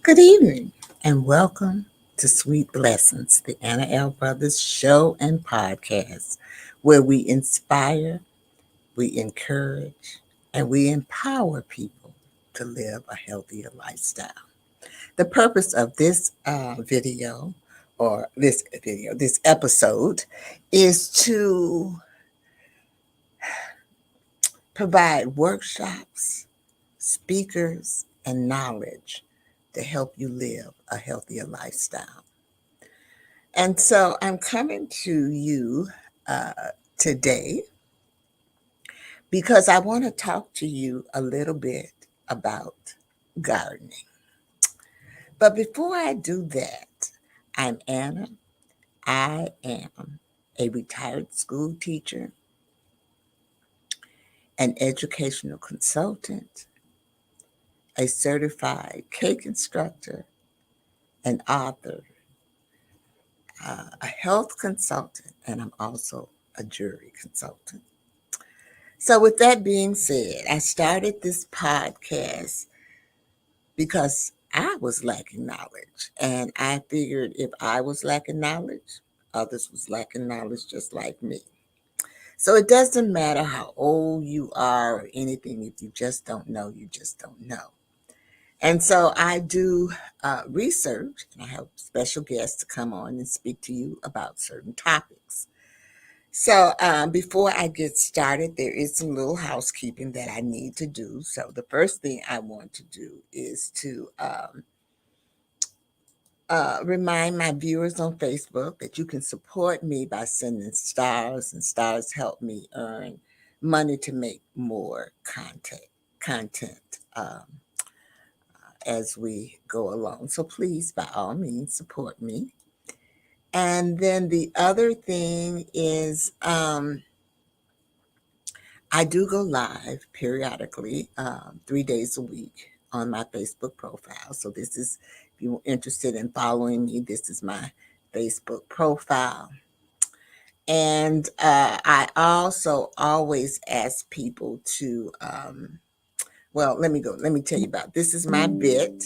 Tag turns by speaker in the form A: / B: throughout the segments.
A: Good evening and welcome to Sweet Blessings, the Anna L. Brothers show and podcast, where we inspire, we encourage, and we empower people to live a healthier lifestyle. The purpose of this this episode, is to provide workshops, speakers, and knowledge to help you live a healthier lifestyle. And so I'm coming to you uh, today because I want to talk to you a little bit about gardening. But before I do that, I'm Anna. I am a retired school teacher, an educational consultant, a certified cake instructor, an author, a health consultant, and I'm also a jury consultant. So, with that being said, I started this podcast because I was lacking knowledge. And I figured if I was lacking knowledge, others was lacking knowledge just like me. So, it doesn't matter how old you are or anything. If you just don't know, you just don't know. And so I do research, and I have special guests to come on and speak to you about certain topics. So, before I get started, there is some little housekeeping that I need to do. So, the first thing I want to do is to remind my viewers on Facebook that you can support me by sending stars, and stars help me earn money to make more content as we go along. So, please, by all means, support me. And then the other thing is, I do go live periodically, 3 days a week on my Facebook profile. So this is, if you're interested in following me, this is my Facebook profile. And I also always ask people to, let me go. Let me tell you about this. Is my bit.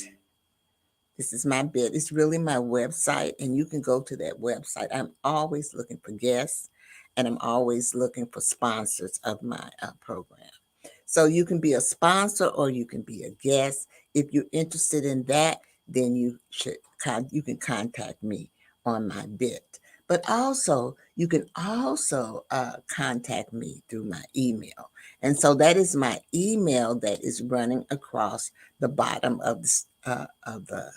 A: This is my bit. It's really my website, and you can go to that website. I'm always looking for guests, and I'm always looking for sponsors of my program. So you can be a sponsor or you can be a guest. If you're interested in that, then you can contact me on my bit. But also, you can also contact me through my email. And so that is my email that is running across the bottom of the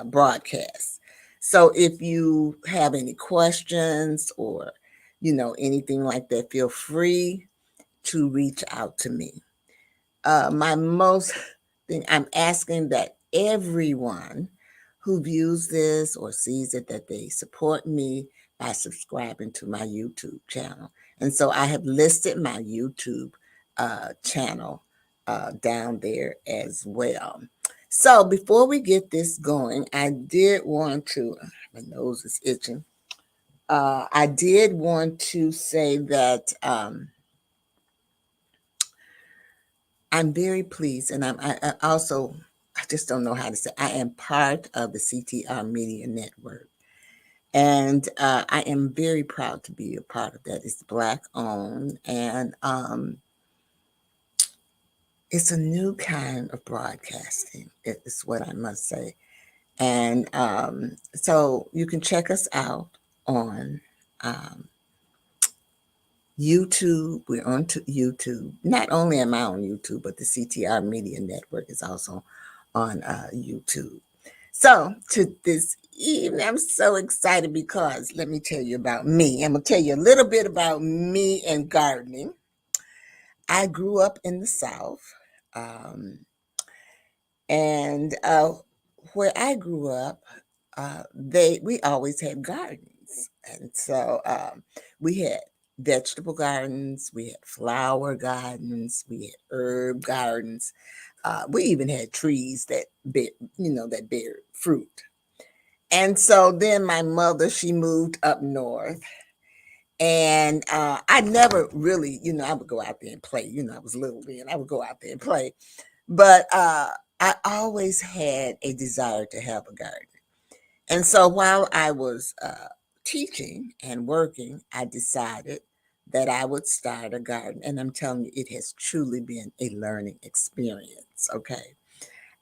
A: broadcast. So if you have any questions or anything like that, feel free to reach out to me. My most thing I'm asking that everyone who views this or sees it, that they support me by subscribing to my YouTube channel. And so I have listed my YouTube channel down there as well. So before we get this going, I did want to, my nose is itching. I did want to say that I'm very pleased, and I also, I just don't know how to say, I am part of the CTR Media Network. And I am very proud to be a part of that. It's Black owned, and it's a new kind of broadcasting, is what I must say. And so you can check us out on um, YouTube. We're on to YouTube. Not only am I on YouTube, but the CTR Media Network is also on YouTube. So to this evening, I'm so excited because let me tell you about me. I'm going to tell you a little bit about me and gardening. I grew up in the South, um, and where I grew up, we always had gardens, and so we had vegetable gardens, we had flower gardens, we had herb gardens. We even had trees that bear fruit. And so then my mother, she moved up north, and I never really, I would go out there and play. I was little then. I would go out there and play, but I always had a desire to have a garden. And so while I was teaching and working, I decided that I would start a garden. And I'm telling you, it has truly been a learning experience. Okay.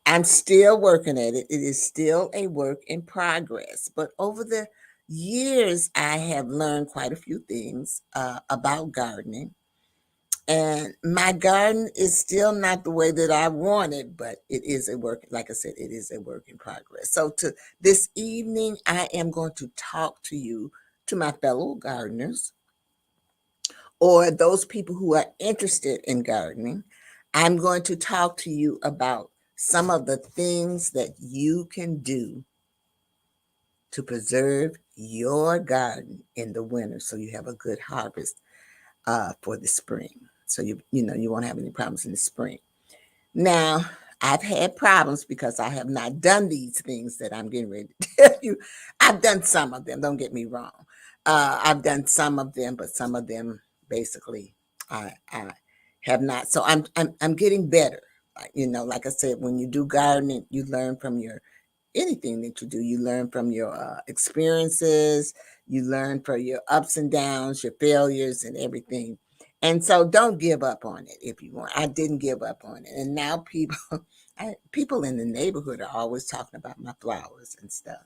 A: I'm still working at it. It is still a work in progress. But over the years, I have learned quite a few things about gardening. And my garden is still not the way that I want it, but it is a work, like I said, it is a work in progress. So to this evening, I am going to talk to you, to my fellow gardeners, or those people who are interested in gardening. I'm going to talk to you about some of the things that you can do to preserve your garden in the winter so you have a good harvest for the spring. So you won't have any problems in the spring. Now, I've had problems because I have not done these things that I'm getting ready to tell you. I've done some of them, don't get me wrong. I've done some of them, but some of them basically I have not. So I'm getting better. Like I said, when you do gardening, you learn from your anything that you do. You learn from your experiences, you learn from your ups and downs, your failures, and everything. And so don't give up on it if you want. I didn't give up on it. And now people in the neighborhood are always talking about my flowers and stuff.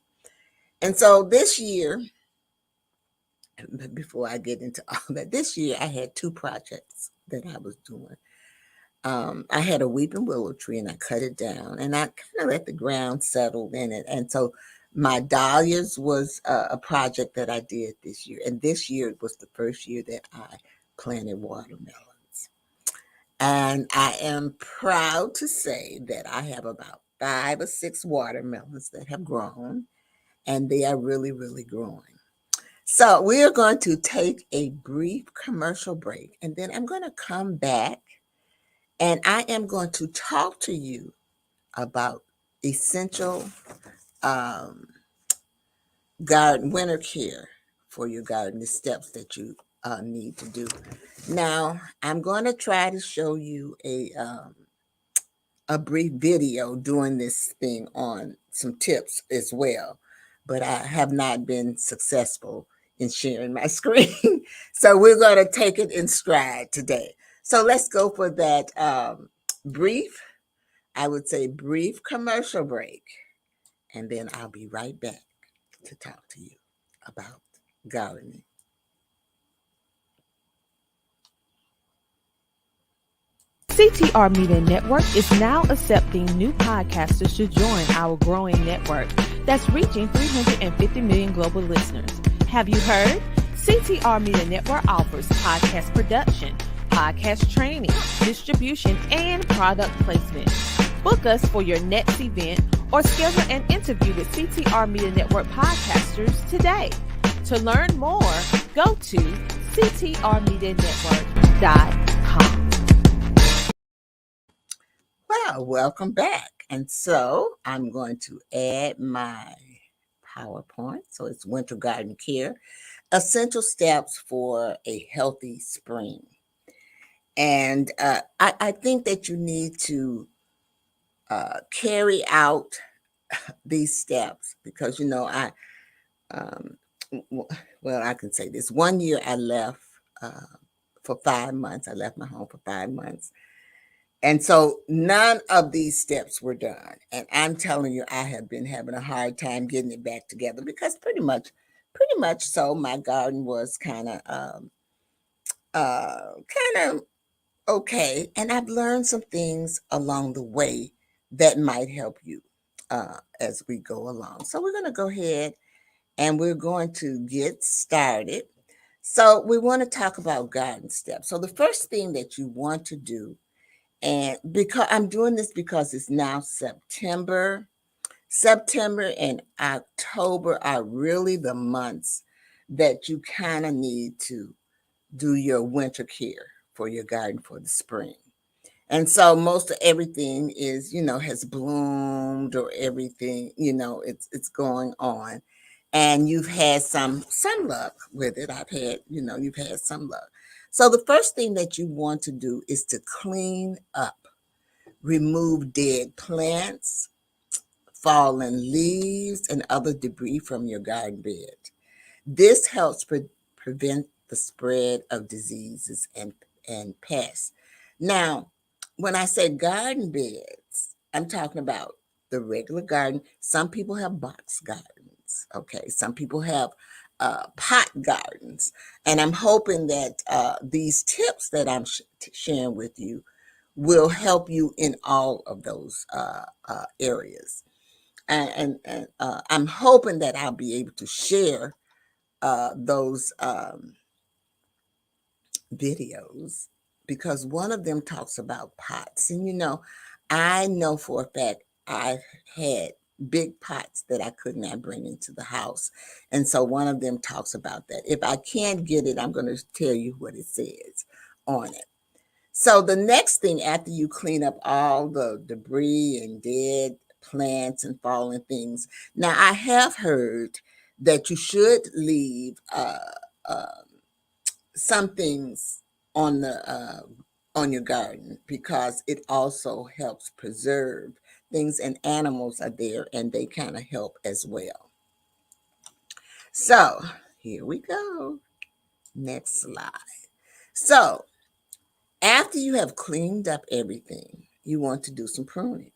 A: And so this year, before I get into all that, this year I had two projects that I was doing. I had a weeping willow tree and I cut it down and I kind of let the ground settle in it. And so my dahlias was a project that I did this year. And this year was the first year that I planted watermelons. And I am proud to say that I have about 5 or 6 watermelons that have grown and they are really, really growing. So we are going to take a brief commercial break and then I'm going to come back and I am going to talk to you about essential um, garden winter care for your garden, the steps that you need to do. Now, I'm going to try to show you a brief video doing this thing on some tips as well, but I have not been successful in sharing my screen. So we're going to take it in stride today. So let's go for that brief, I would say brief commercial break, and then I'll be right back to talk to you about gardening.
B: CTR Media Network is now accepting new podcasters to join our growing network that's reaching 350 million global listeners. Have you heard? CTR Media Network offers podcast production, podcast training, distribution, and product placement. Book us for your next event or schedule an interview with CTR Media Network podcasters today. To learn more, go to ctrmedianetwork.com.
A: Well, welcome back. And so I'm going to add my PowerPoint. So it's Winter Garden Care, Essential Steps for a Healthy Spring. And I think that you need to carry out these steps because, um, well, I can say this. One year I left for 5 months. I left my home for 5 months. And so none of these steps were done. And I'm telling you, I have been having a hard time getting it back together because pretty much so my garden was kind of okay. And I've learned some things along the way that might help you as we go along. So we're going to go ahead and we're going to get started. So we want to talk about garden steps. So the first thing that you want to do, and because I'm doing this because it's now September. September and October are really the months that you kind of need to do your winter care for your garden for the spring. And so most of everything is, has bloomed or everything, it's going on. And you've had some luck with it. You've had some luck. So the first thing that you want to do is to clean up remove dead plants, fallen leaves, and other debris from your garden bed. This helps prevent the spread of diseases and pests. Now, when I say garden beds, I'm talking about the regular garden. Some people have box gardens, okay? Some people have pot gardens. And I'm hoping that these tips that I'm sharing with you will help you in all of those areas. And I'm hoping that I'll be able to share those videos, because one of them talks about pots. And I know for a fact I've had big pots that I could not bring into the house. And so one of them talks about that. If I can't get it, I'm going to tell you what it says on it. So the next thing, after you clean up all the debris and dead plants and fallen things, now I have heard that you should leave some things on the on your garden, because it also helps preserve things, and animals are there and they kind of help as well. So here we go. Next slide. So after you have cleaned up everything, you want to do some pruning.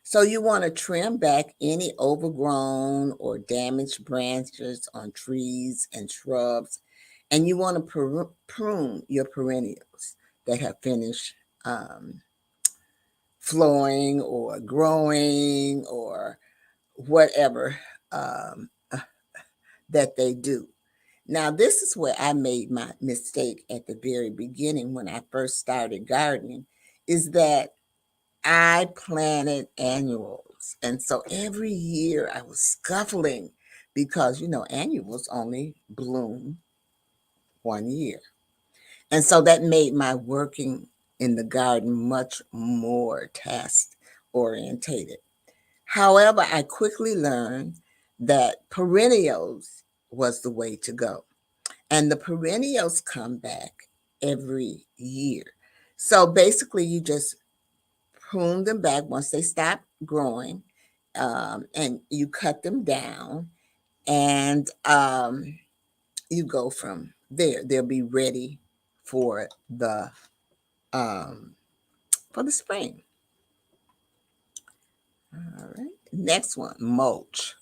A: So you want to trim back any overgrown or damaged branches on trees and shrubs, and you want to prune your perennials that have finished flowering or growing or whatever that they do. Now, this is where I made my mistake at the very beginning when I first started gardening, is that I planted annuals. And so every year I was scuffling because, annuals only bloom 1 year. And so that made my working in the garden much more task orientated. However, I quickly learned that perennials was the way to go. And the perennials come back every year. So basically, you just prune them back once they stop growing, and you cut them down, and you go from there. They'll be ready for the um, for the spring. All right. Next one, mulch.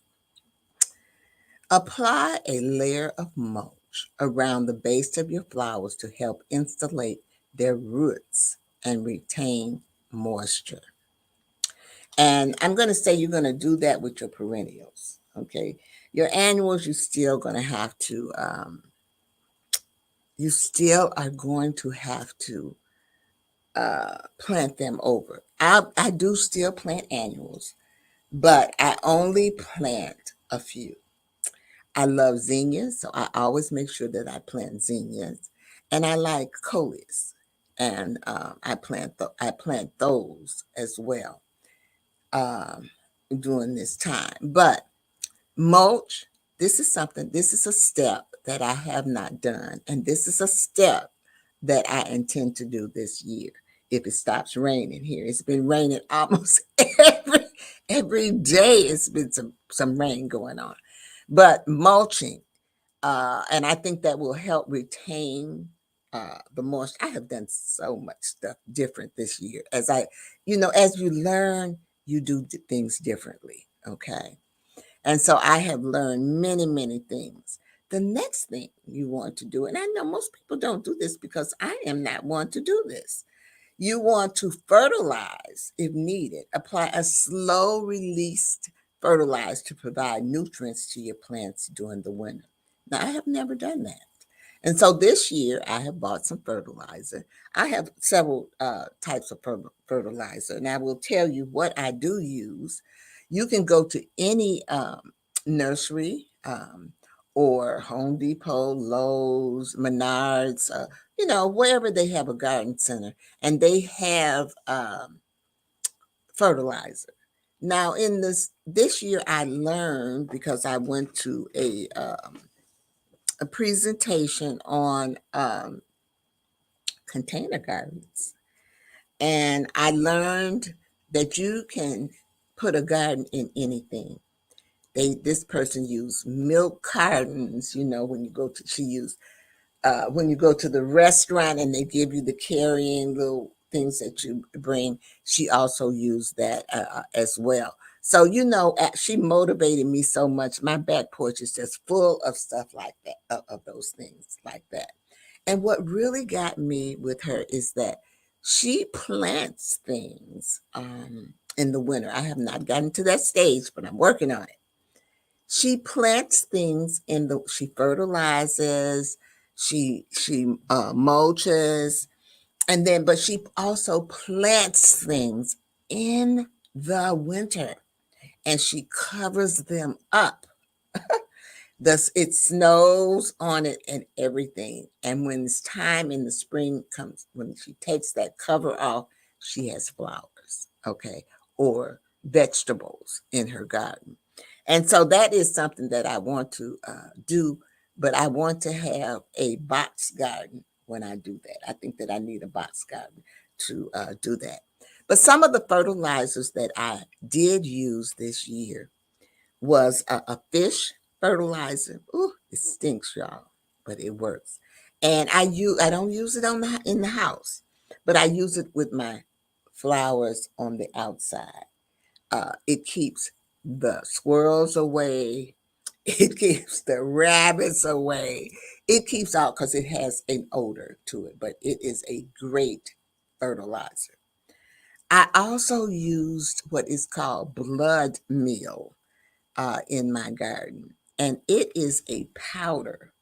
A: Apply a layer of mulch around the base of your flowers to help insulate their roots and retain moisture. And I'm going to say you're going to do that with your perennials. Okay. Your annuals, you still are going to have to plant them over. I do still plant annuals, but I only plant a few. I love zinnias, so I always make sure that I plant zinnias, and I like coleus, and I plant those as well um, during this time. But mulch, this is a step that I have not done, and this is a step that I intend to do this year. If it stops raining here, it's been raining almost every day. It's been some rain going on, but mulching, and I think that will help retain the moisture. I have done so much stuff different this year. As you learn, you do things differently. Okay. And so I have learned many, many things. The next thing you want to do, and I know most people don't do this because I am not one to do this. You want to fertilize if needed. Apply a slow released fertilizer to provide nutrients to your plants during the winter. Now, I have never done that. And so this year I have bought some fertilizer. I have several types of fertilizer, and I will tell you what I do use. You can go to any nursery, or Home Depot, Lowe's, Menards, wherever they have a garden center, and they have fertilizer. Now, in this year, I learned, because I went to a presentation on container gardens. And I learned that you can put a garden in anything. This person used milk cartons, when you go to she used when you go to the restaurant and they give you the carrying little things that you bring. She also used that as well. So she motivated me so much. My back porch is just full of stuff like that, of those things like that. And what really got me with her is that she plants things in the winter. I have not gotten to that stage, but I'm working on it. She plants things she fertilizes, she mulches, but she also plants things in the winter and she covers them up. Thus, it snows on it and everything. And when it's time in the spring comes, when she takes that cover off, she has flowers, okay, or vegetables in her garden. And so that is something that I want to do, but I want to have a box garden when I do that. I think that I need a box garden to do that. But some of the fertilizers that I did use this year was a fish fertilizer. Ooh, it stinks, y'all, but it works. And I don't use it in the house, but I use it with my flowers on the outside. It keeps the squirrels away. It keeps the rabbits away. It keeps out because it has an odor to it, but it is a great fertilizer. I also used what is called blood meal in my garden. And it is a powder,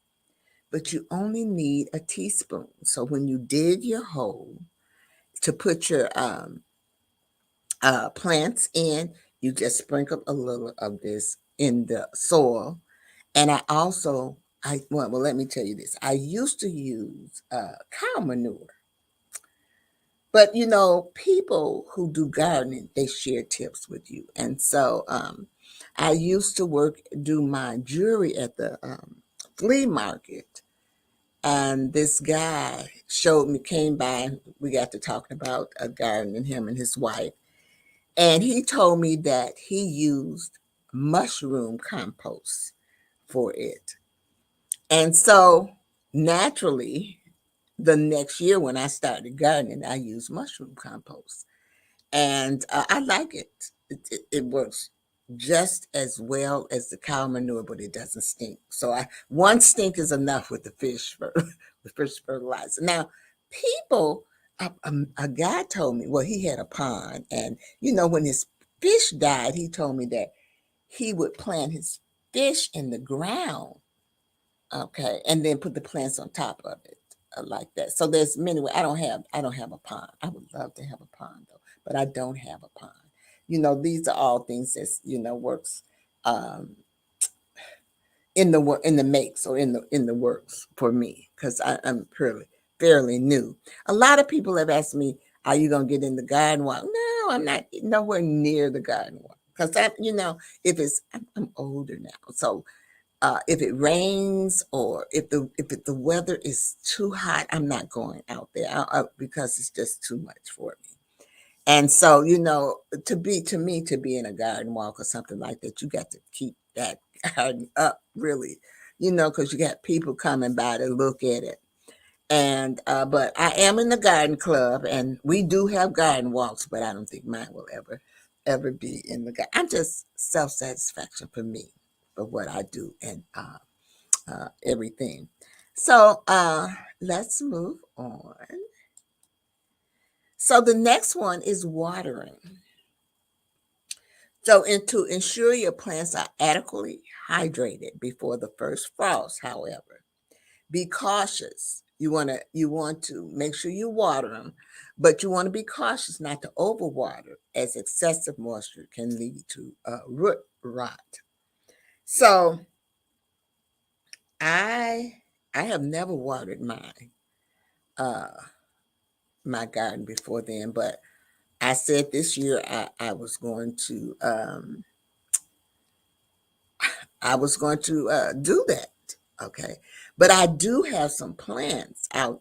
A: but you only need a teaspoon. So when you dig your hole to put your plants in, you just sprinkle a little of this in the soil. And let me tell you this. I used to use cow manure. But people who do gardening, they share tips with you. And so I used to do my jewelry at the flea market. And this guy came by, we got to talking about a garden and him and his wife. And he told me that he used mushroom compost for it. And so naturally, the next year when I started gardening, I used mushroom compost. And I like it. It works just as well as the cow manure, but it doesn't stink. So one stink is enough with the with fish fertilizer. Now, people, a guy told me, well, he had a pond, and when his fish died, he told me that he would plant his fish in the ground, okay, and then put the plants on top of it like that. So there's many ways. I don't have a pond. I would love to have a pond though, but I don't have a pond. These are all things that works um, in the makes or in the works for me because I'm fairly new. A lot of people have asked me, "Are you gonna get in the garden walk?" No, I'm not nowhere near the garden walk because if I'm older now, so if it rains or if the weather is too hot, I'm not going out there because it's just too much for me. And so, to be in a garden walk or something like that, you got to keep that garden up, really, because you got people coming by to look at it. And but I am in the garden club, and we do have garden walks, but I don't think mine will ever be in the garden. I'm just self satisfaction for me for what I do and everything. So let's move on. So the next one is watering. So, and to ensure your plants are adequately hydrated before the first frost, however, be cautious. You want to make sure you water them, but you want to be cautious not to overwater, as excessive moisture can lead to root rot. So, I I have never watered uh, my garden before then, but I said this year I was going to do that. Okay. But I do have some plants out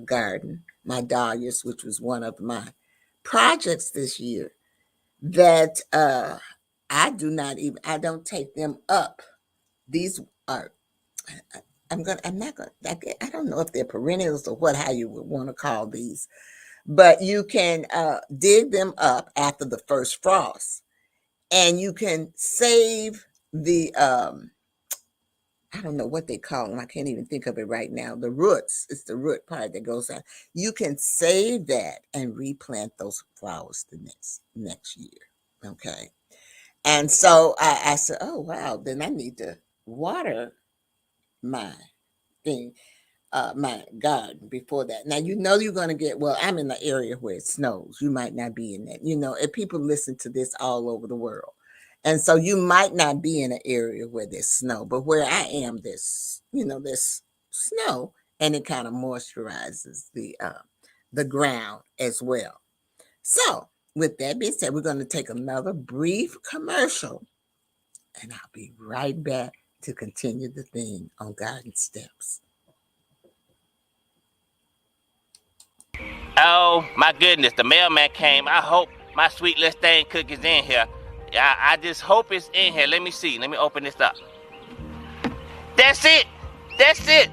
A: garden, my dahlias, which was one of my projects this year, that I don't take them up. These are I don't know if they're perennials or how you would want to call these, but you can dig them up after the first frost, and you can save the I don't know what they call them. I can't even think of it right now. The roots. It's the root part that goes out. You can save that and replant those flowers the next year. Okay. And so I said, oh wow, then I need to water my thing, my garden before that. Now you're gonna get, well, I'm in the area where it snows. You might not be in that, and people listen to this all over the world. And so you might not be in an area where there's snow, but where I am, there's snow, and it kind of moisturizes the ground as well. So with that being said, we're going to take another brief commercial, and I'll be right back to continue the thing on garden steps.
C: Oh my goodness, the mailman came. I hope my sweet little thing cookie's in here. I just hope it's in here. Let me see. Let me open this up. That's it. That's it.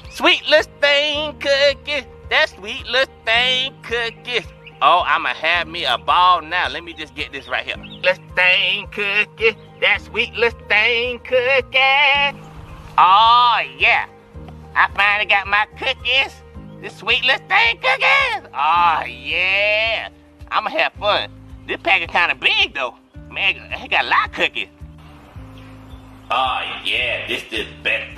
C: Sweet little thing cookies. That's sweet little thing cookies. Oh, I'ma have me a ball now. Let me just get this right here. Little thing cookies. That sweet little thing cookies. Oh yeah. I finally got my cookies. This sweet little thing cookies. Oh yeah. I'ma have fun. This package kind of big though. Man, it got a lot of cookies. Oh yeah, this the best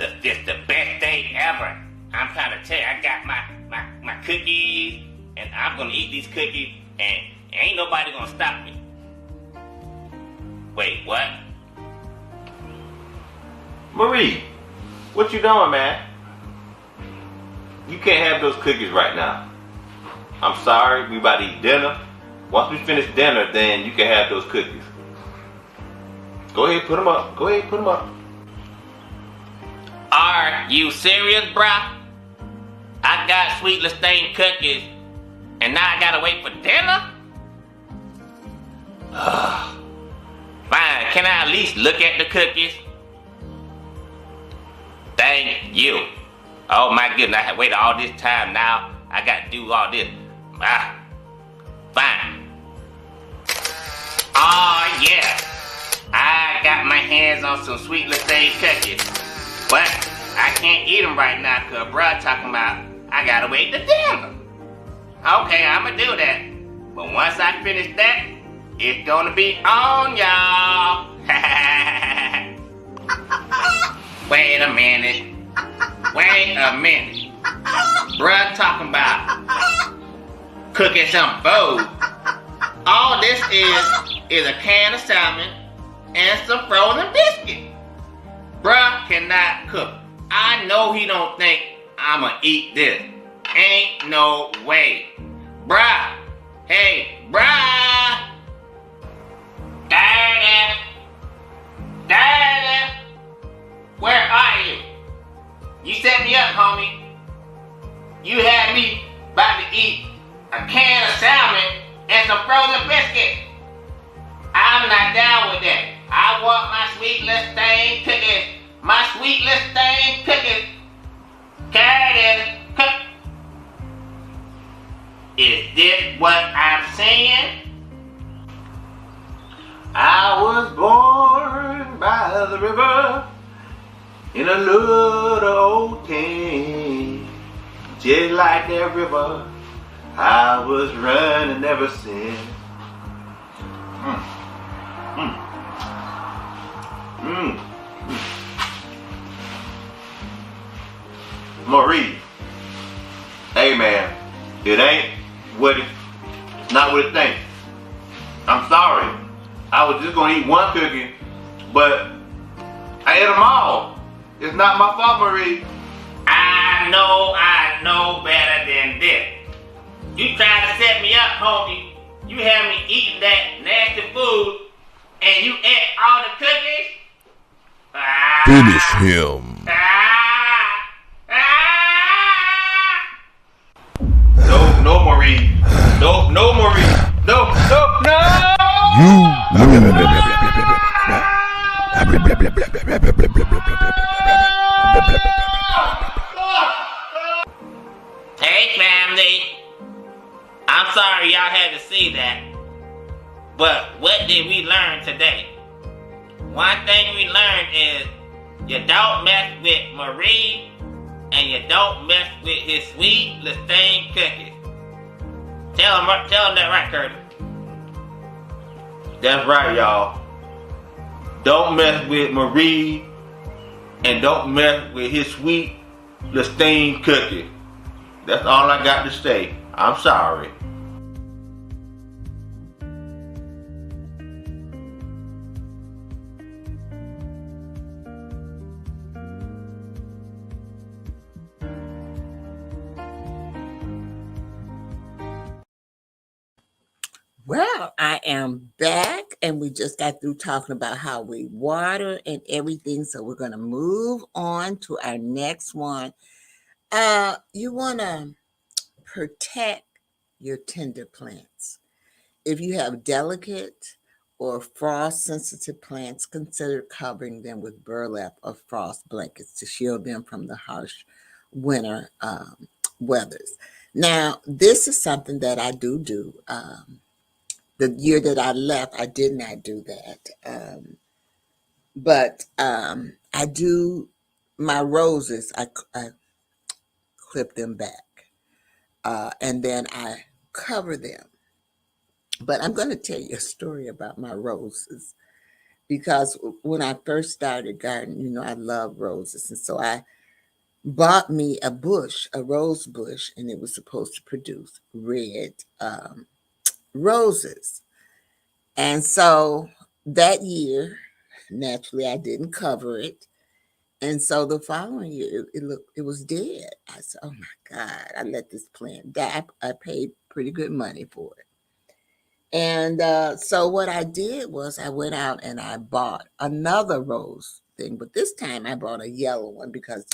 C: thing ever. I'm trying to tell you, I got my cookies, and I'm gonna eat these cookies, and ain't nobody gonna stop me. Wait, what?
D: Marie, what you doing, man? You can't have those cookies right now. I'm sorry, we about to eat dinner. Once we finish dinner, then you can have those cookies. Go ahead, put them up. Go ahead, put them up.
C: Are you serious, bruh? I got sweet Lestain cookies, and now I gotta wait for dinner? Fine, can I at least look at the cookies? Thank you. Oh my goodness, I have waited all this time now. I gotta do all this. Fine. Oh yeah. I got my hands on some sweet Lestain cookies. But I can't eat them right now because bruh talking about I gotta wait to dinner. Okay, I'ma do that. But once I finish that, it's gonna be on, y'all. Wait a minute. Bruh talking about cooking some food. All this is a can of salmon and some frozen biscuit. Bruh cannot cook. I know he don't think I'ma eat this. Ain't no way. Bruh. Hey, bruh. Daddy. Where are you? You set me up, homie. You had me about to eat a can of salmon and some frozen biscuit. I'm not down with that. I want my sweet Lestain cookies. My sweet Lestain cookies. Carry this. Is this what I'm saying?
D: I was born by the river in a little old tent. Just like that river, I was running ever since. Marie, hey man, it ain't not what it think. I'm sorry. I was just gonna eat one cookie, but I ate them all. It's not my fault, Marie.
C: I know better than this. You tried to set me up, homie. You had me eating that nasty food, and you ate all the cookies?
E: Finish him.
C: Hey, family. I'm sorry y'all had to see that. But what did we learn today? One thing we learned is you don't mess with Marie and you don't mess with his sweet Lestane cookies. Tell him that right, Curtis. That's right, y'all. Don't mess with Marie and don't mess with his sweet Lestane cookies. That's all I got to say. I'm sorry.
A: Well, I am back, and we just got through talking about how we water and everything. So we're going to move on to our next one. You want to protect your tender plants. If you have delicate or frost-sensitive plants, consider covering them with burlap or frost blankets to shield them from the harsh winter weathers. Now, this is something that I do. The year that I left, I did not do that. But I do my roses, I clip them back. And then I cover them. But I'm going to tell you a story about my roses. Because when I first started gardening, I love roses. And so I bought me a rose bush, and it was supposed to produce red roses. And so that year, naturally, I didn't cover it. And so the following year, it was dead. I said, oh my God, I let this plant die. I paid pretty good money for it. And so what I did was I went out and I bought another rose thing. But this time I bought a yellow one because,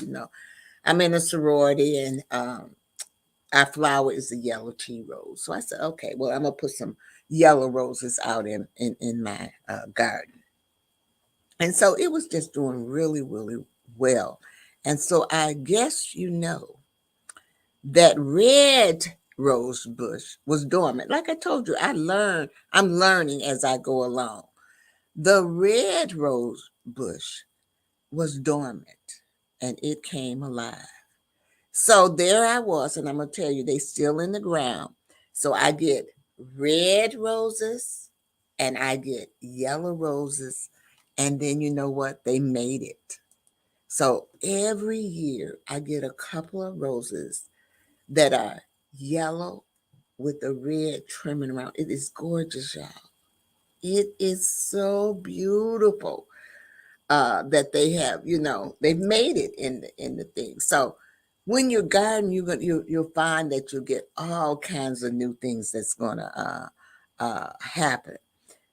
A: I'm in a sorority, and our flower is a yellow tea rose. So I said, okay, well, I'm going to put some yellow roses out in my garden. And so it was just doing really, really well. And so I guess that red rose bush was dormant. Like I told you, I'm learning as I go along. The red rose bush was dormant, and it came alive. So there I was, and I'm going to tell you, they still in the ground. So I get red roses and I get yellow roses. And then you know what? They made it. So every year I get a couple of roses that are yellow with the red trimming around. It is gorgeous, y'all. It is so beautiful that they have, they've made it in the thing. So when you're gardening, you'll find that you'll get all kinds of new things that's gonna happen.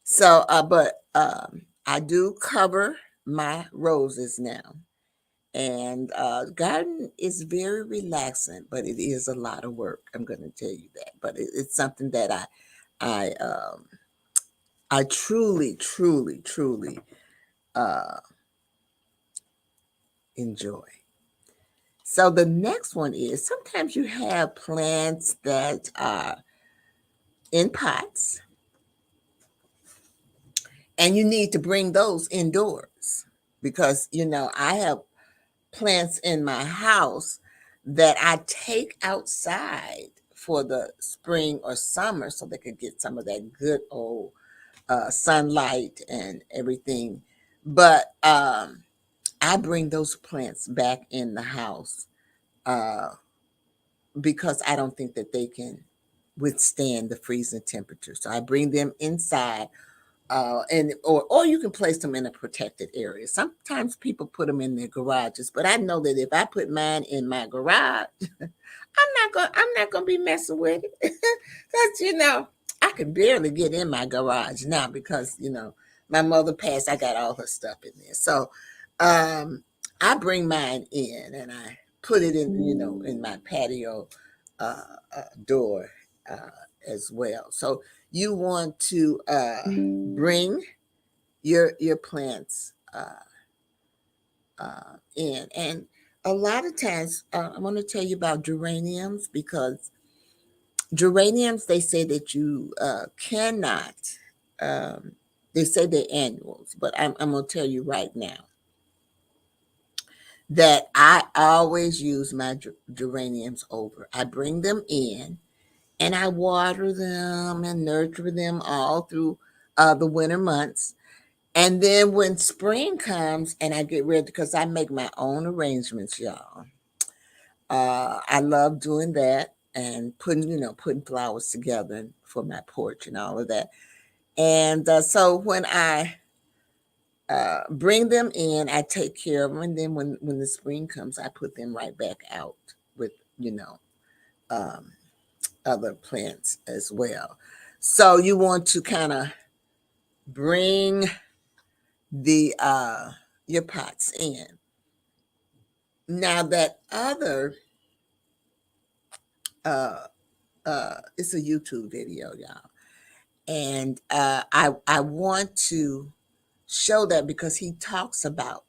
A: So, but I do cover my roses now, and garden is very relaxing, but it is a lot of work. I'm going to tell you that, but it's something that I truly, truly, truly enjoy. So the next one is sometimes you have plants that are in pots, and you need to bring those indoors because, I have plants in my house that I take outside for the spring or summer so they could get some of that good old sunlight and everything. But I bring those plants back in the house because I don't think that they can withstand the freezing temperature. So I bring them inside, or you can place them in a protected area. Sometimes people put them in their garages, but I know that if I put mine in my garage, I'm not gonna be messing with it because I can barely get in my garage now because my mother passed. I got all her stuff in there, so I bring mine in and I put it in in my patio door as well. So you want to bring your plants in. And a lot of times, I want to tell you about geraniums, because geraniums, they say that you cannot, um, they say they're annuals, but I'm going to tell you right now that I always use my geraniums over. I bring them in and I water them and nurture them all through the winter months. And then when spring comes and I get ready, because I make my own arrangements, y'all. I love doing that and putting flowers together for my porch and all of that. And so when I bring them in, I take care of them, and then when the spring comes, I put them right back out with um, other plants as well. So you want to kind of bring the your pots in. Now that other it's a YouTube video, y'all, and I want to show that because he talks about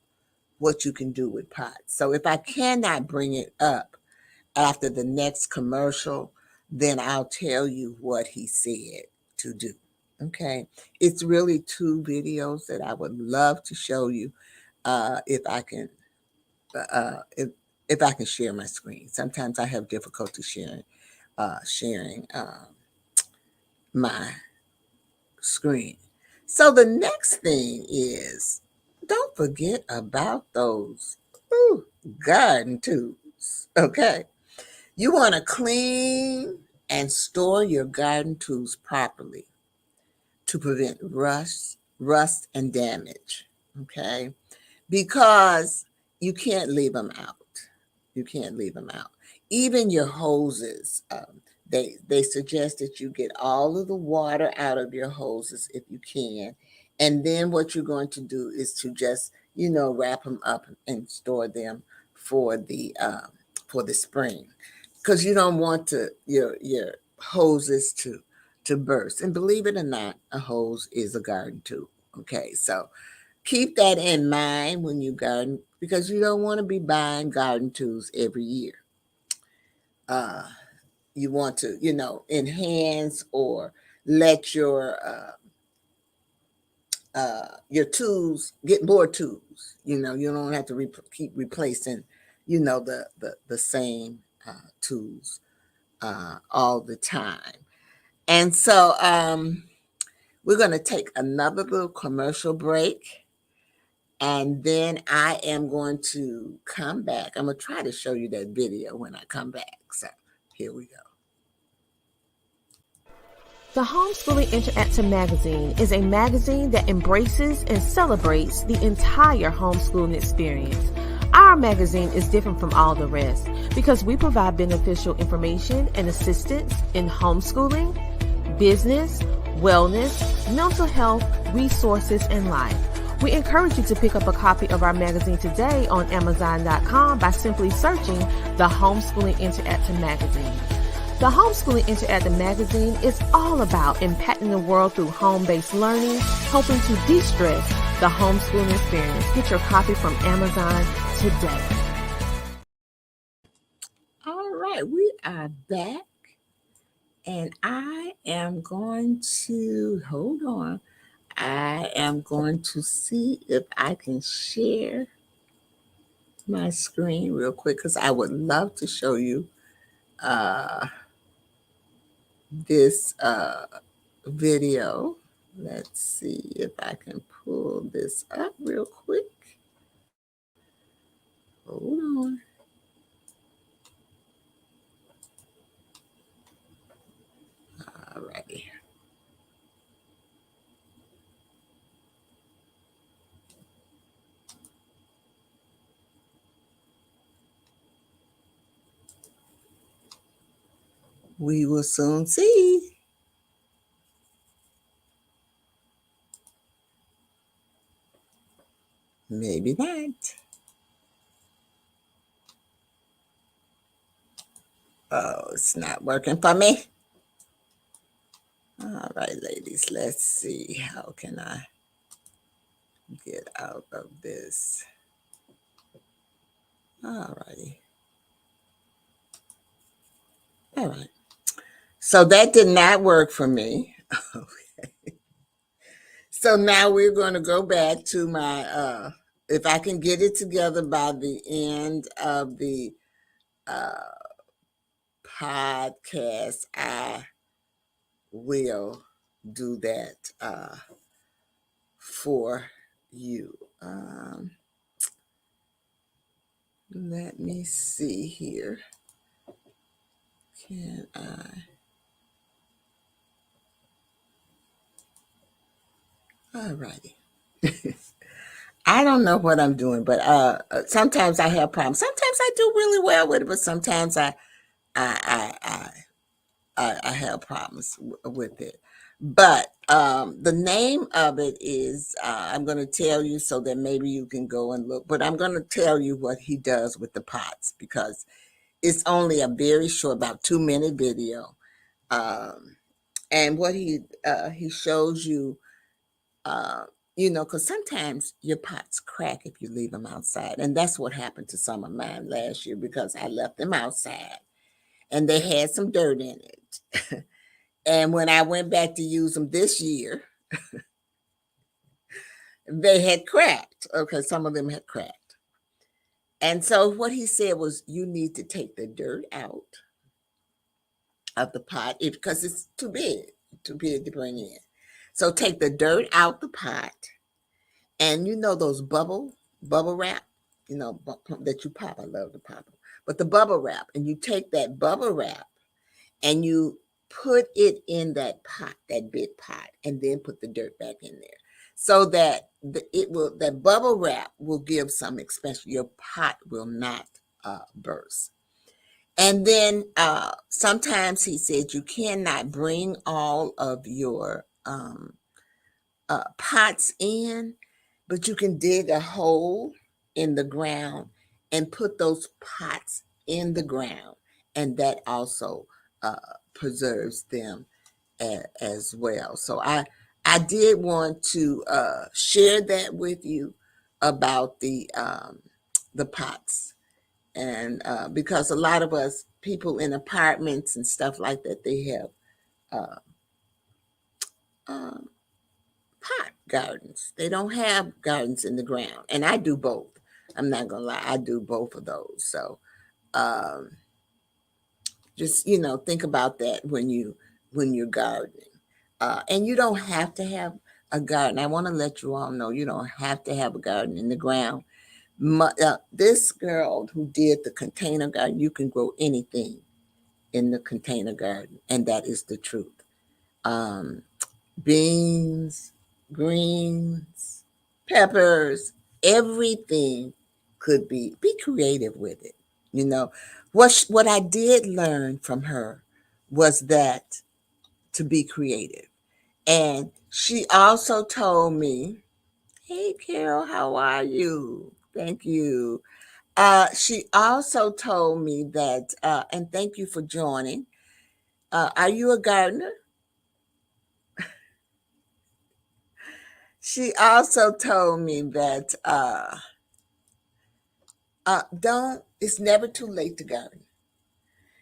A: what you can do with pots. So if I cannot bring it up after the next commercial, then I'll tell you what he said to do. Okay. It's really two videos that I would love to show you if I can if I can share my screen. Sometimes I have difficulty sharing my screen. So the next thing is, don't forget about those garden tools. Okay. You want to clean and store your garden tools properly to prevent rust and damage. Okay. Because you can't leave them out. You can't leave them out. Even your hoses, they suggest that you get all of the water out of your hoses if you can. And then what you're going to do is to just, wrap them up and store them for the spring, because you don't want your hoses to burst. And believe it or not, a hose is a garden tool. Okay, so keep that in mind when you garden, because you don't want to be buying garden tools every year. You want to, enhance or let your tools get more tools. You don't have to keep replacing, the same tools all the time. And so we're going to take another little commercial break. And then I am going to come back. I'm going to try to show you that video when I come back. So here we go.
B: The Homeschooling Interactive Magazine is a magazine that embraces and celebrates the entire homeschooling experience. Our magazine is different from all the rest because we provide beneficial information and assistance in homeschooling, business, wellness, mental health, resources, and life. We encourage you to pick up a copy of our magazine today on Amazon.com by simply searching the Homeschooling Interactive Magazine. The Homeschooling Interactive Magazine is all about impacting the world through home-based learning, helping to de-stress the homeschooling experience. Get your copy from Amazon today.
A: All right, we are back. And I am going to, hold on. I am going to see if I can share my screen real quick, because I would love to show you this video. Let's see if I can pull this up real quick. Hold on. All righty. We will soon see. Maybe not. Oh, it's not working for me. All right, ladies, let's see. How can I get out of this? All righty. All right. So that did not work for me. Okay. So now we're going to go back to my, if I can get it together by the end of the podcast, I will do that for you. Let me see here. Can I? All righty. I don't know what I'm doing, but sometimes I have problems. Sometimes I do really well with it, but sometimes I have problems with it. But the name of it is, I'm going to tell you so that maybe you can go and look. But I'm going to tell you what he does with the pots because it's only a very short, about 2-minute video. And what he shows you, because sometimes your pots crack if you leave them outside. And that's what happened to some of mine last year because I left them outside and they had some dirt in it. And when I went back to use them this year, they had cracked. Okay, some of them had cracked. And so what he said was, you need to take the dirt out of the pot because it's too big to bring in. So take the dirt out the pot, and those bubble wrap, that you pop. I love to pop them. But the bubble wrap, and you take that bubble wrap and you put it in that pot, that big pot, and then put the dirt back in there, so that that bubble wrap will give some expansion. Your pot will not burst. And then sometimes he said you cannot bring all of your pots in, but you can dig a hole in the ground and put those pots in the ground, and that also preserves them as well. So I did want to share that with you about the pots, and because a lot of us people in apartments and stuff like that, they have pot gardens. They don't have gardens in the ground, and I do both. I'm not gonna lie, I do both of those. So just think about that when you're gardening, and you don't have to have a garden. I want to let you all know you don't have to have a garden in the ground. This girl who did the container garden, you can grow anything in the container garden, and that is the truth. Beans, greens, peppers, everything could be creative with it. What I did learn from her was that to be creative. And she also told me, hey Carol, how are you? Thank you. She also told me that, and thank you for joining. Are you a gardener? She also told me that it's never too late to garden.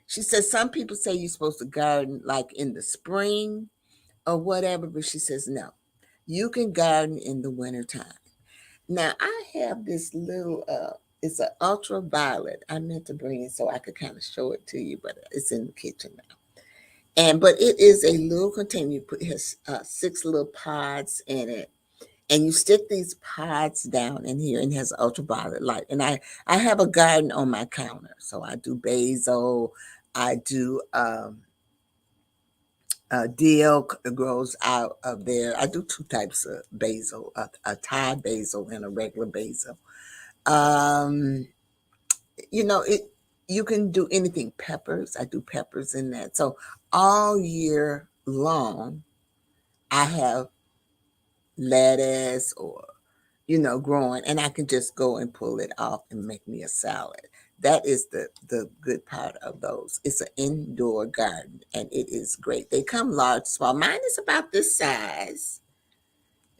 A: She says some people say you're supposed to garden like in the spring or whatever, but she says no, you can garden in the wintertime. Now I have this little it's an ultraviolet. I meant to bring it so I could kind of show it to you, but it's in the kitchen now. But it is a little container. You put 6 little pods in it, and you stick these pods down in here, and it has ultraviolet light. And I have a garden on my counter, so I do basil. I do dill grows out of there. I do 2 types of basil, a Thai basil and a regular basil. You can do anything. Peppers, I do peppers in that. So all year long, I have lettuce or growing, and I can just go and pull it off and make me a salad. That is the good part of those. It's an indoor garden, and it is great. They come large, small. Mine is about this size,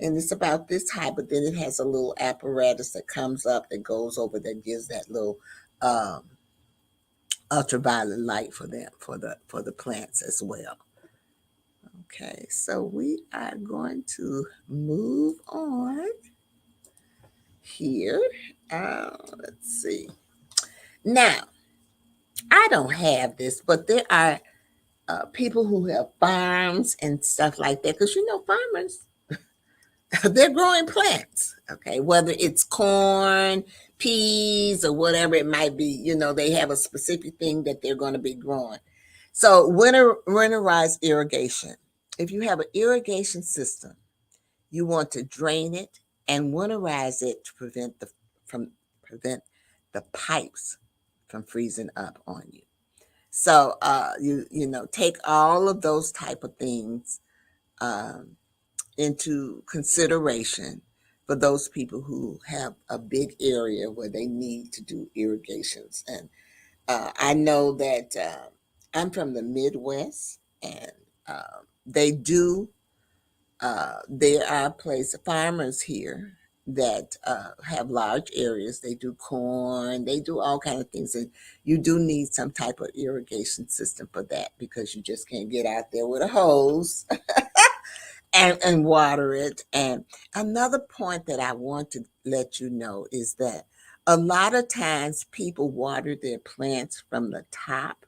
A: and it's about this high, but then it has a little apparatus that comes up that goes over that gives that little um, ultraviolet light for them for the plants as well. Okay, so we are going to move on here. Let's see. Now, I don't have this, but there are people who have farms and stuff like that, because farmers, they're growing plants, okay, whether it's corn, peas, or whatever it might be. They have a specific thing that they're going to be growing. So winterized irrigation. If you have an irrigation system, you want to drain it and winterize it to prevent the pipes from freezing up on you. So take all of those type of things into consideration for those people who have a big area where they need to do irrigations. And I know that I'm from the Midwest, and there are farmers here that have large areas. They do corn, they do all kind of things, and you do need some type of irrigation system for that, because you just can't get out there with a hose and water it. And another point that I want to let you know is that a lot of times people water their plants from the top,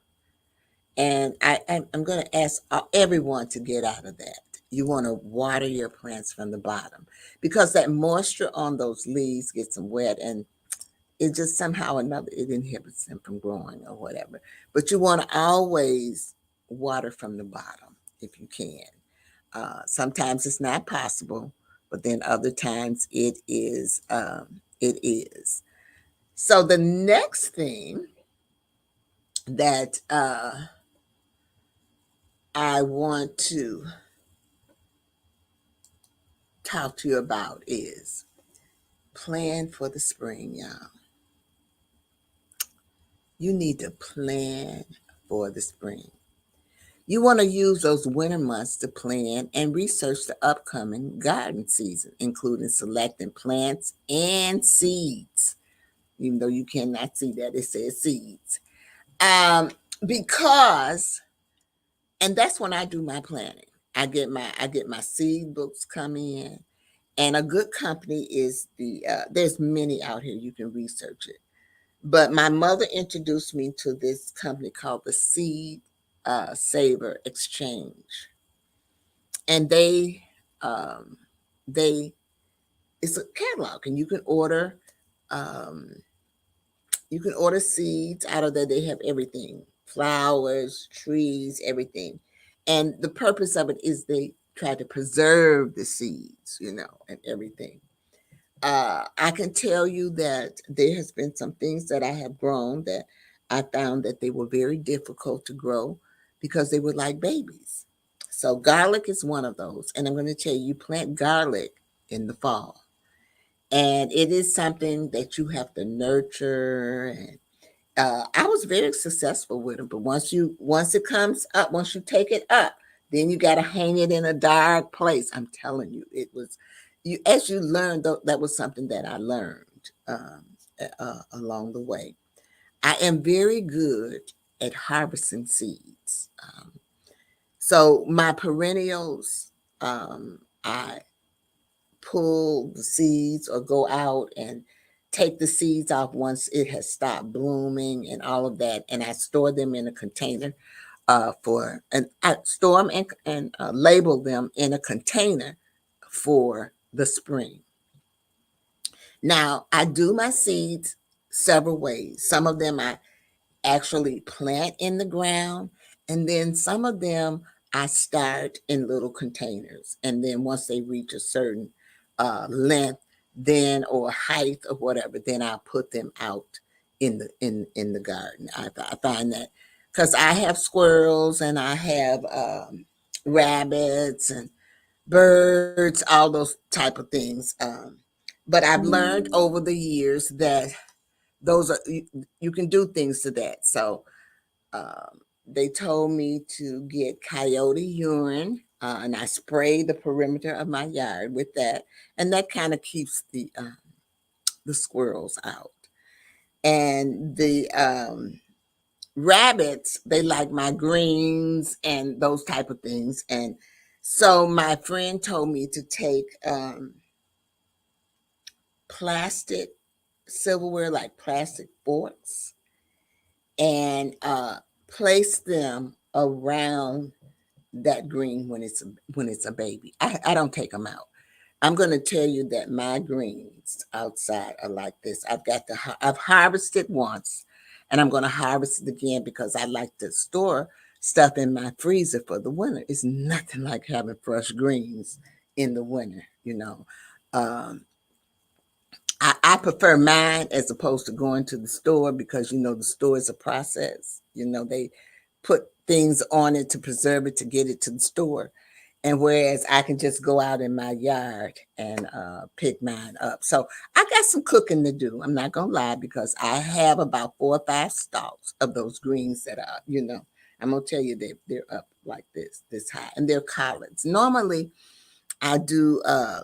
A: and I'm going to ask everyone to get out of that. You want to water your plants from the bottom, because that moisture on those leaves gets them wet, and it just somehow or another, it inhibits them from growing or whatever. But you want to always water from the bottom if you can. Sometimes it's not possible, but then other times it is. It is. So the next thing that I want to talk to you about is plan for the spring, y'all. You need to plan for the spring. You want to use those winter months to plan and research the upcoming garden season, including selecting plants and seeds. Even though you cannot see that, it says seeds. Because, and that's when I do my planning. I get my seed books come in, and a good company is there's many out here, you can research it. But my mother introduced me to this company called the Seed Saver Exchange, and they it's a catalog, and you can order seeds out of there. They have everything: flowers, trees, everything. And the purpose of it is they try to preserve the seeds, and everything. I can tell you that there has been some things that I have grown that I found that they were very difficult to grow because they were like babies. So garlic is one of those. And I'm going to tell you, plant garlic in the fall. And it is something that you have to nurture. And I was very successful with them. But once it comes up, once you take it up, then you got to hang it in a dark place. I'm telling you, it was, as you learn, that was something that I learned along the way. I am very good at harvesting seeds. So my perennials, I pull the seeds or go out and take the seeds off once it has stopped blooming and all of that, and I store them in a container and I store them and label them in a container for the spring. Now, I do my seeds several ways. Some of them I actually plant in the ground, and then some of them I start in little containers. And then once they reach a certain length, then or height or whatever, then I'll put them out in the garden. I find that because I have squirrels and I have rabbits and birds, all those type of things. But I've learned over the years that those are you can do things to that. So they told me to get coyote urine, and I spray the perimeter of my yard with that, and that kind of keeps the squirrels out. And the rabbits, they like my greens and those type of things. And so my friend told me to take plastic silverware, like plastic forks, and place them around that green when it's a baby. I don't take them out. I'm going to tell you that my greens outside are like this. I've harvested once, and I'm going to harvest it again because I like to store stuff in my freezer for the winter. It's nothing like having fresh greens in the winter, you know. Um, I prefer mine as opposed to going to the store because, you know, the store is a process. You know, they put things on it to preserve it to get it to the store. And whereas I can just go out in my yard and pick mine up. So I got some cooking to do. I'm not going to lie because I have about 4 or 5 stalks of those greens that are, you know, I'm going to tell you they're up like this high. And they're collards. Normally, I do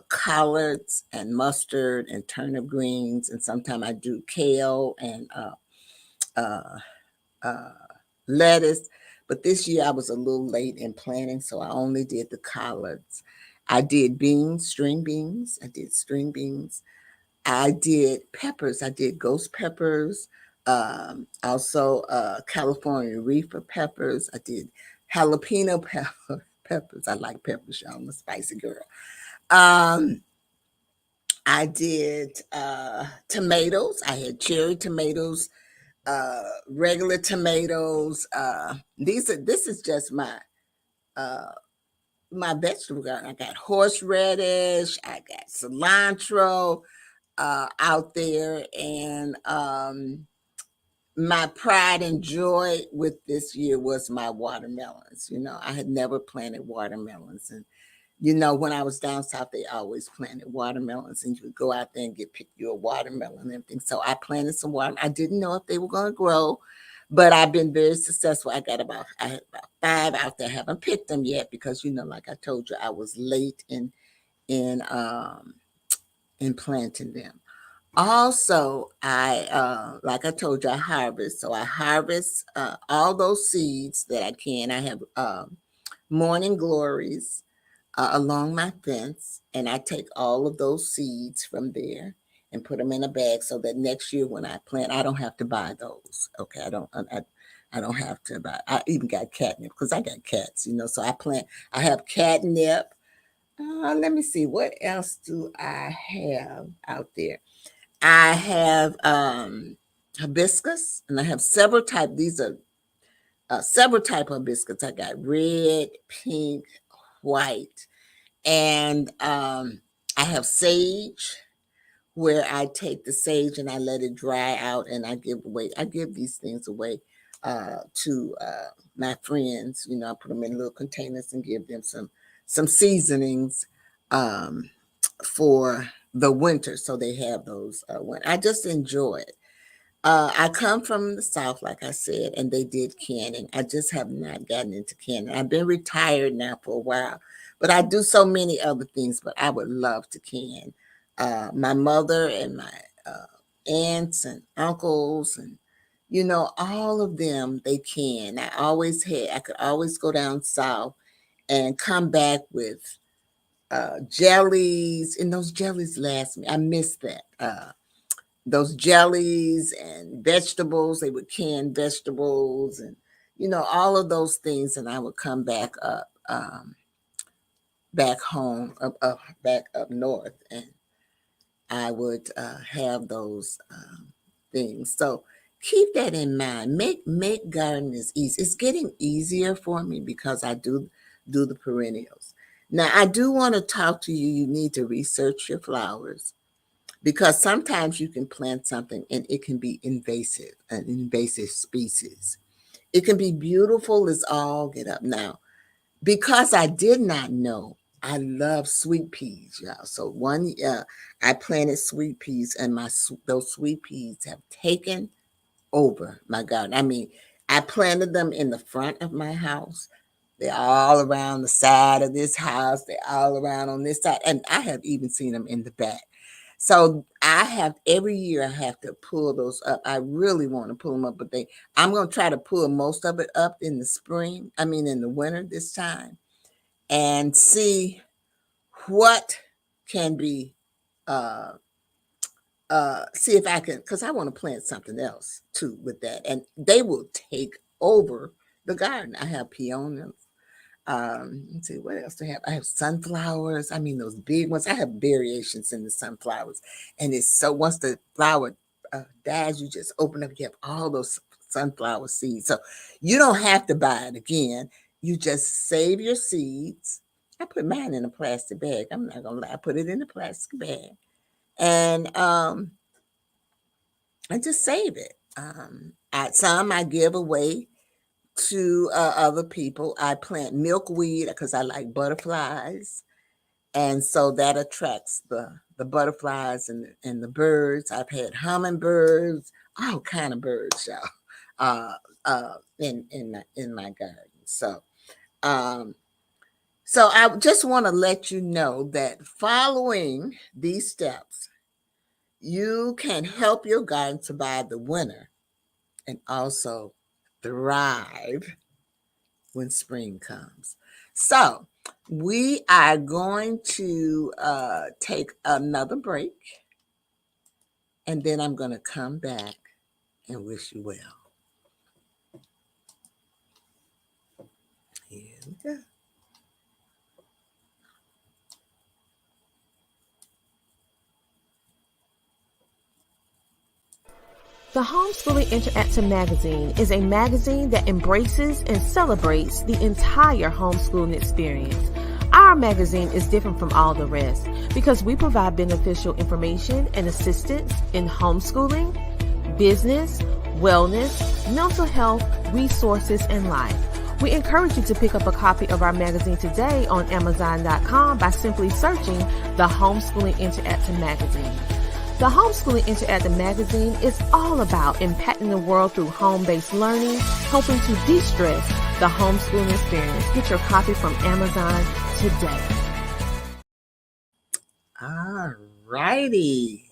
A: collards and mustard and turnip greens, and sometimes I do kale and uh, uh, lettuce. But this year I was a little late in planting, so I only did the collards. I did beans, string beans. I did string beans. I did peppers. I did ghost peppers. Also California Reaper peppers. I did jalapeno peppers. I like peppers, y'all. I'm a spicy girl. Um, I did tomatoes. I had cherry tomatoes, regular tomatoes. This is just uh, my vegetable garden. I got horseradish. I got cilantro out there, and my pride and joy with this year was my watermelons. You know, I had never planted watermelons, and you know, when I was down south, they always planted watermelons, and you would go out there and pick you a watermelon and everything. So I planted some water. I didn't know if they were going to grow, but I've been very successful. I had about 5 out there. I haven't picked them yet because, you know, like I told you, I was late in planting them. Also, like I told you, I harvest. So I harvest all those seeds that I can. I have morning glories along my fence, and I take all of those seeds from there and put them in a bag so that next year when I plant, I don't have to buy those. Okay, I don't have to buy. I even got catnip because I got cats, you know. So I plant. I have catnip. Let me see, what else do I have out there? I have hibiscus, and I have several type. These are several type of hibiscus. I got red, pink, white, and I have sage, where I take the sage and I let it dry out, and I give these things away to my friends. You know, I put them in little containers and give them some seasonings for the winter, so they have those. I just enjoy it. I come from the South, like I said, and they did canning. I just have not gotten into canning. I've been retired now for a while, but I do so many other things. But I would love to can. My mother and my aunts and uncles, and you know, all of them, they can. I could always go down south and come back with jellies, and those jellies last me. I miss that. Those jellies and vegetables, they would can vegetables and, you know, all of those things. And I would come back up, back home, back up north, and I would have those things. So keep that in mind. Make gardening easy. It's getting easier for me because I do the perennials. Now, I do want to talk to you. You need to research your flowers, because sometimes you can plant something and it can be invasive, an invasive species. It can be beautiful as all get up. Now, because I did not know I love sweet peas, y'all. So I planted sweet peas, and those sweet peas have taken over my garden. I mean, I planted them in the front of my house. They're all around the side of this house. They're all around on this side, and I have even seen them in the back. So every year I have to pull those up. I really want to pull them up, but I'm going to try to pull most of it up in the spring. I mean, in the winter this time, and see what can be uh see if I can, because I want to plant something else too with that, and they will take over the garden. I have peonies. Let's see what else do I have. I have sunflowers. I mean, those big ones. I have variations in the sunflowers, and it's so once the flower dies, you just open up. You have all those sunflower seeds, so you don't have to buy it again. You just save your seeds. I put mine in a plastic bag. I'm not gonna lie. I put it in a plastic bag, and I just save it. I give away to other people. I plant milkweed because I like butterflies, and so that attracts the butterflies and the birds. I've had hummingbirds, all kind of birds, y'all, in my garden. Um, so I just want to let you know that following these steps, you can help your garden survive the winter and also thrive when spring comes. So we are going to take another break, and then I'm going to come back and wish you well. Here we go.
B: The Homeschooling Interactive Magazine is a magazine that embraces and celebrates the entire homeschooling experience. Our magazine is different from all the rest because we provide beneficial information and assistance in homeschooling, business, wellness, mental health, resources, and life. We encourage you to pick up a copy of our magazine today on Amazon.com by simply searching the Homeschooling Interactive Magazine. The Homeschooling Interactive Magazine is all about impacting the world through home-based learning, helping to de-stress the homeschooling experience. Get your copy from Amazon today.
A: All righty.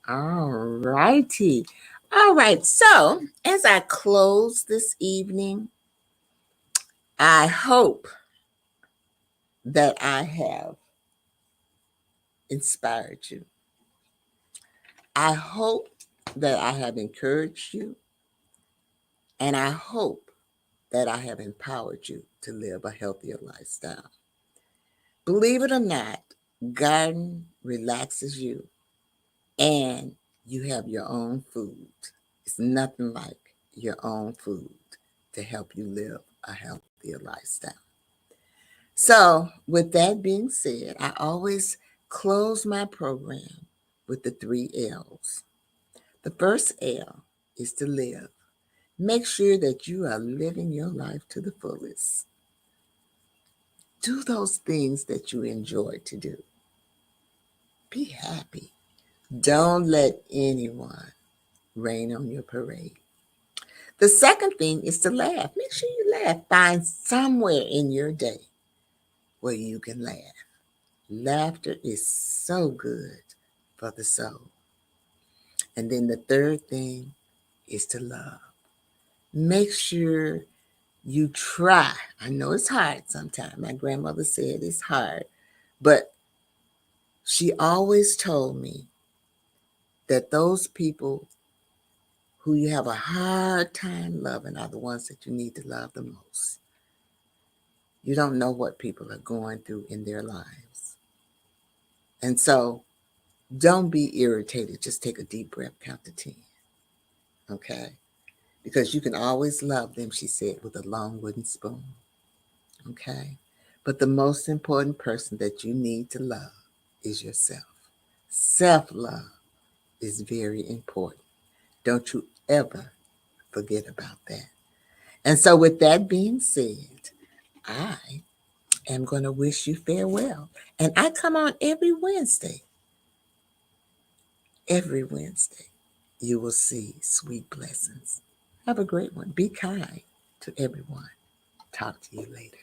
A: All righty. All right. So as I close this evening, I hope that I have inspired you. I hope that I have encouraged you, and I hope that I have empowered you to live a healthier lifestyle. Believe it or not, garden relaxes you, and you have your own food. It's nothing like your own food to help you live a healthier lifestyle. So, with that being said, I always close my program with the 3 L's. The first L is to live. Make sure that you are living your life to the fullest. Do those things that you enjoy to do. Be happy. Don't let anyone rain on your parade. The second thing is to laugh. Make sure you laugh. Find somewhere in your day where you can laugh. Laughter is so good for the soul. And then the third thing is to love. Make sure you try. I know it's hard sometimes. My grandmother said it's hard, but she always told me that those people who you have a hard time loving are the ones that you need to love the most. You don't know what people are going through in their lives. And so don't be irritated. Just take a deep breath, count to 10. Okay? Because you can always love them, she said, with a long wooden spoon. Okay? But the most important person that you need to love is yourself. Self-love is very important. Don't you ever forget about that. And so with that being said, I am going to wish you farewell. And I come on every Wednesday. Every Wednesday, you will see sweet blessings. Have a great one. Be kind to everyone. Talk to you later.